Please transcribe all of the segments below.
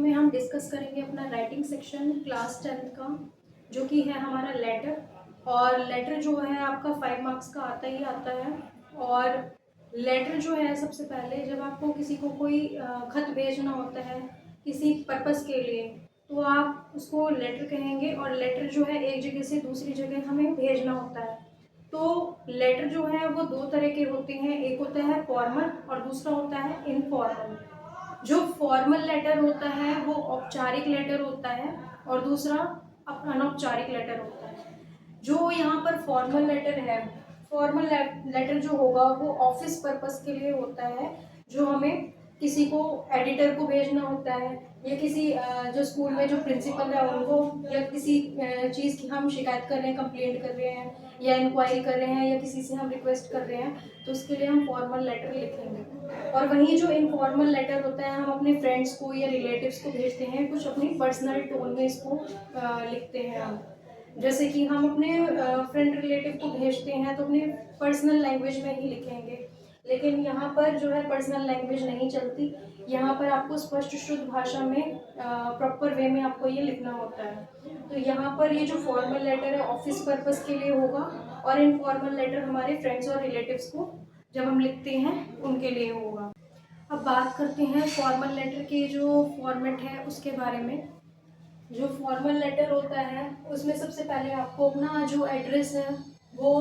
में हम डिस्कस करेंगे अपना राइटिंग सेक्शन क्लास 10th का, जो कि है हमारा लेटर। और लेटर जो है आपका 5 मार्क्स का आता ही आता है। और लेटर जो है, सबसे पहले जब आपको किसी को कोई खत भेजना होता है किसी पर्पस के लिए, तो आप उसको लेटर कहेंगे। और लेटर जो है एक जगह से दूसरी जगह हमें भेजना होता है। तो लेटर जो है वो दो तरह के होते हैं, एक होता है फॉर्मल और दूसरा होता है इनफॉर्मल। जो फॉर्मल लेटर होता है वो औपचारिक लेटर होता है और दूसरा अनौपचारिक लेटर होता है। जो यहाँ पर फॉर्मल लेटर है, फॉर्मल लेटर जो होगा वो ऑफिस पर्पस के लिए होता है, जो हमें किसी को एडिटर को भेजना होता है, या किसी जो स्कूल में जो प्रिंसिपल है उनको, या किसी चीज़ की हम शिकायत कर रहे हैं, कंप्लेंट कर रहे हैं, या इंक्वायरी कर रहे हैं, या किसी से हम रिक्वेस्ट कर रहे हैं, तो उसके लिए हम फॉर्मल लेटर लिखेंगे। और वहीं जो इनफॉर्मल लेटर होता है, हम अपने फ्रेंड्स को या रिलेटिव्स को भेजते हैं, कुछ अपनी पर्सनल टोन में इसको लिखते हैं हम। जैसे कि हम अपने फ्रेंड रिलेटिव को भेजते हैं तो अपने पर्सनल लैंग्वेज में ही लिखेंगे, लेकिन यहाँ पर जो है पर्सनल लैंग्वेज नहीं चलती। यहाँ पर आपको स्पष्ट शुद्ध भाषा में प्रॉपर वे में आपको ये लिखना होता है। तो यहाँ पर ये जो फॉर्मल लेटर है ऑफिस पर्पस के लिए होगा, और इनफॉर्मल लेटर हमारे फ्रेंड्स और रिलेटिव्स को जब हम लिखते हैं उनके लिए होगा। अब बात करते हैं फॉर्मल लेटर के जो फॉर्मेट है उसके बारे में। जो फॉर्मल लेटर होता है उसमें सबसे पहले आपको अपना जो एड्रेस है वो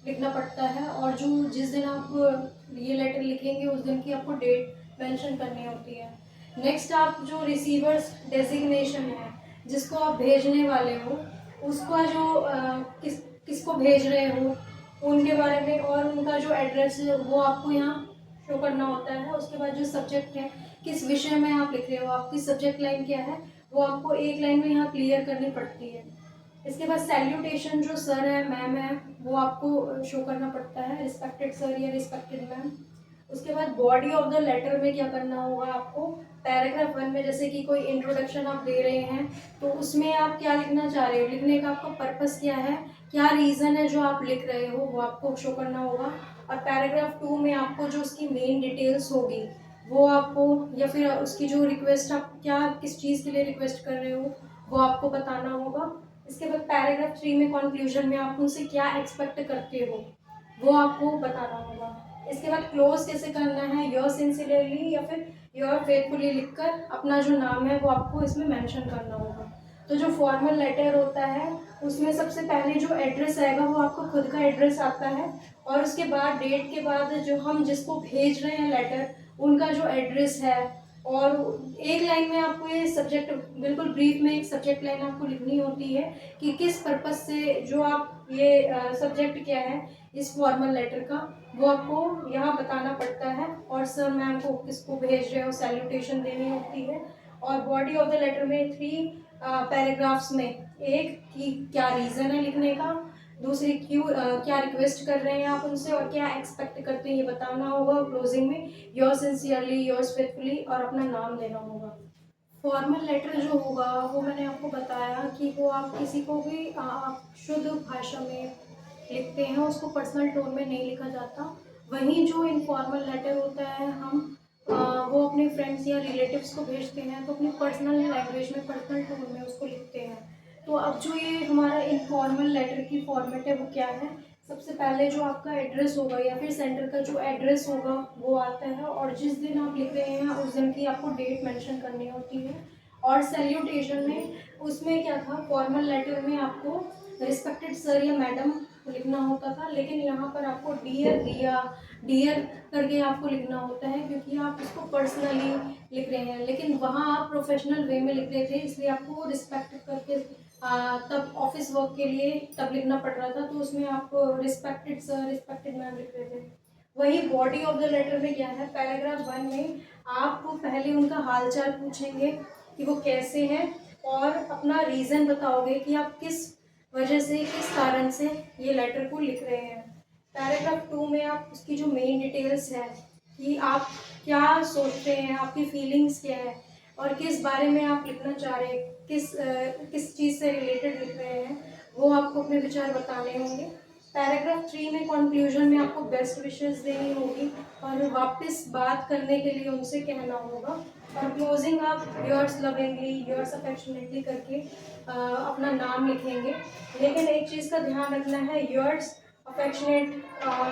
लिखना पड़ता है, और जो जिस दिन आप ये लेटर लिखेंगे उस दिन की आपको डेट मेंशन करनी होती है। नेक्स्ट, आप जो रिसीवर्स डेजिग्नेशन है, जिसको आप भेजने वाले हो, उसका जो किसको भेज रहे हो उनके बारे में, और उनका जो एड्रेस है वो आपको यहाँ शो करना होता है। उसके बाद जो सब्जेक्ट है, किस विषय में आप लिख रहे हो, आपकी सब्जेक्ट लाइन क्या है, वो आपको एक लाइन में यहाँ क्लियर करनी पड़ती है। इसके बाद सैल्यूटेशन, जो सर है मैम है, वो आपको शो करना पड़ता है, रिस्पेक्टेड सर या रिस्पेक्टेड मैम। उसके बाद बॉडी ऑफ द लेटर में क्या करना होगा आपको, पैराग्राफ 1 में जैसे कि कोई इंट्रोडक्शन आप दे रहे हैं, तो उसमें आप क्या लिखना चाह रहे हो, लिखने का आपका पर्पस क्या है, क्या रीज़न है जो आप लिख रहे हो, वो आपको शो करना होगा। और पैराग्राफ 2 में आपको जो उसकी मेन डिटेल्स होगी वो आपको, या फिर उसकी जो रिक्वेस्ट आप क्या किस चीज़ के लिए रिक्वेस्ट कर रहे हो वो आपको बताना होगा। इसके बाद पैराग्राफ 3 में कंक्लूजन में आप उनसे क्या एक्सपेक्ट करते हो वो आपको बताना होगा। इसके बाद क्लोज कैसे करना है, योर सिंसियरली या फिर योर फेथफुली लिखकर अपना जो नाम है वो आपको इसमें मेंशन करना होगा। तो जो फॉर्मल लेटर होता है उसमें सबसे पहले जो एड्रेस आएगा वो आपका खुद का एड्रेस आता है, और उसके बाद डेट के बाद जो हम जिसको भेज रहे हैं लेटर उनका जो एड्रेस है, और एक लाइन में आपको ये सब्जेक्ट, बिल्कुल ब्रीफ में एक सब्जेक्ट लाइन आपको लिखनी होती है कि किस पर्पस से जो आप ये सब्जेक्ट क्या है इस फॉर्मल लेटर का, वो आपको यहाँ बताना पड़ता है। और सर मैम को किसको भेज रहे हो सैल्यूटेशन देनी होती है। और बॉडी ऑफ द लेटर में 3 पैराग्राफ्स में, एक कि क्या रीज़न है लिखने का, दूसरी क्यों क्या रिक्वेस्ट कर रहे हैं आप उनसे, और क्या एक्सपेक्ट करते हैं ये बताना होगा। क्लोजिंग में योर सिंसियरली, योर्स फेथफुली, और अपना नाम देना होगा। फॉर्मल लेटर जो होगा वो मैंने आपको बताया कि वो आप किसी को भी आप शुद्ध भाषा में लिखते हैं, उसको पर्सनल टोन में नहीं लिखा जाता। वहीं जो इनफॉर्मल लेटर होता है हम वो अपने फ्रेंड्स या रिलेटिव्स को भेजते हैं, तो अपनी पर्सनल लैंग्वेज में, पर्सनल टोन में उसको लिखते हैं। तो अब जो ये हमारा इनफॉर्मल लेटर की फॉर्मेट है वो क्या है, सबसे पहले जो आपका एड्रेस होगा या फिर सेंटर का जो एड्रेस होगा वो आता है, और जिस दिन आप लिख रहे हैं उस दिन की आपको डेट मेंशन करनी होती है। और सैल्यूटेशन में, उसमें क्या था, फॉर्मल लेटर में आपको रिस्पेक्टेड सर या मैडम लिखना होता था, लेकिन यहाँ पर आपको डियर दिया, डियर करके आपको लिखना होता है, क्योंकि आप उसको पर्सनली लिख रहे हैं। लेकिन वहाँ आप प्रोफेशनल वे में लिख रहे थे, इसलिए आपको रिस्पेक्ट करके तब ऑफिस वर्क के लिए तब लिखना पड़ रहा था, तो उसमें आप रिस्पेक्टेड सर, रिस्पेक्टेड मैम लिख रहे थे। वही बॉडी ऑफ द लेटर में क्या है, पैराग्राफ 1 में आपको पहले उनका हालचाल पूछेंगे कि वो कैसे हैं, और अपना रीज़न बताओगे कि आप किस वजह से, किस कारण से ये लेटर को लिख रहे हैं। पैराग्राफ 2 में आप उसकी जो मेन डिटेल्स है कि आप क्या सोचते हैं, आपकी फीलिंग्स क्या है, और किस बारे में आप लिखना चाह रहे हैं, किस चीज़ से रिलेटेड लिख रहे हैं, वो आपको अपने विचार बताने होंगे। पैराग्राफ 3 में कंक्लूजन में आपको बेस्ट विशेस देनी होगी और वापस बात करने के लिए उनसे कहना होगा। और क्लोजिंग आप योर्स लविंगली, योर्स अफेक्शनेटली करके अपना नाम लिखेंगे। लेकिन एक चीज़ का ध्यान रखना है, योर्स अफेक्शनेट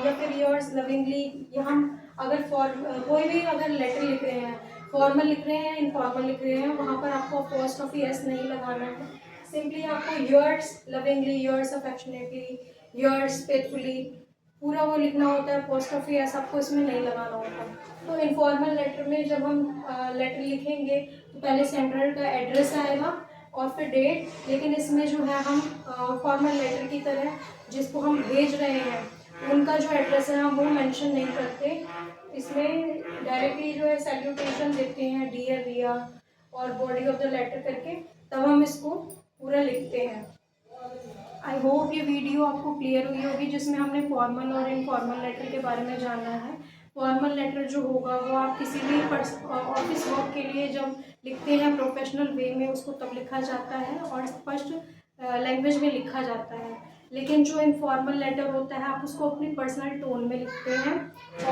या फिर योर्स लविंगली, ये हम अगर कोई भी अगर लेटर लिख रहे हैं, फॉर्मल लिख रहे हैं, इनफॉर्मल लिख रहे हैं, वहाँ पर आपको अपोस्ट्रोफी एस नहीं लगाना है। सिंपली आपको yours lovingly, yours affectionately, yours faithfully पूरा वो लिखना होता है। अपोस्ट्रोफी एस आपको इसमें नहीं लगाना होता। तो इनफॉर्मल लेटर में जब हम लेटर लिखेंगे तो पहले सेंडर का एड्रेस आएगा और फिर डेट। लेकिन इसमें जो है हम फॉर्मल लेटर की तरह जिसको हम भेज रहे हैं उनका जो एड्रेस है हम वो मेंशन नहीं करते। इसमें डायरेक्टली जो है सैल्यूटेशन देते हैं, डियर रिया और बॉडी ऑफ द लेटर करके, तब हम इसको पूरा लिखते हैं। आई होप ये वीडियो आपको क्लियर हुई होगी, जिसमें हमने फॉर्मल और इनफॉर्मल लेटर के बारे में जाना है। फॉर्मल लेटर जो होगा वो आप किसी भी ऑफिस वर्क के लिए जब लिखते हैं प्रोफेशनल वे में, उसको तब लिखा जाता है और स्पष्ट लैंग्वेज में लिखा जाता है। लेकिन जो इनफॉर्मल लेटर होता है आप उसको अपनी पर्सनल टोन में लिखते हैं।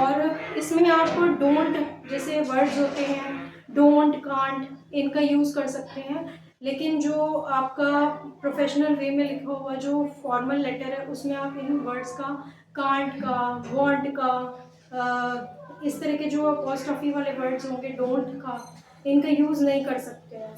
और इसमें आप डोंट जैसे वर्ड्स होते हैं, डोंट, कांट, इनका यूज़ कर सकते हैं। लेकिन जो आपका प्रोफेशनल वे में लिखा हुआ जो फॉर्मल लेटर है उसमें आप इन वर्ड्स का, कांट का, वांट का, इस तरह के जो अपोस्ट्रोफी वाले वर्ड्स होंगे, डोंट का, इनका यूज़ नहीं कर सकते हैं।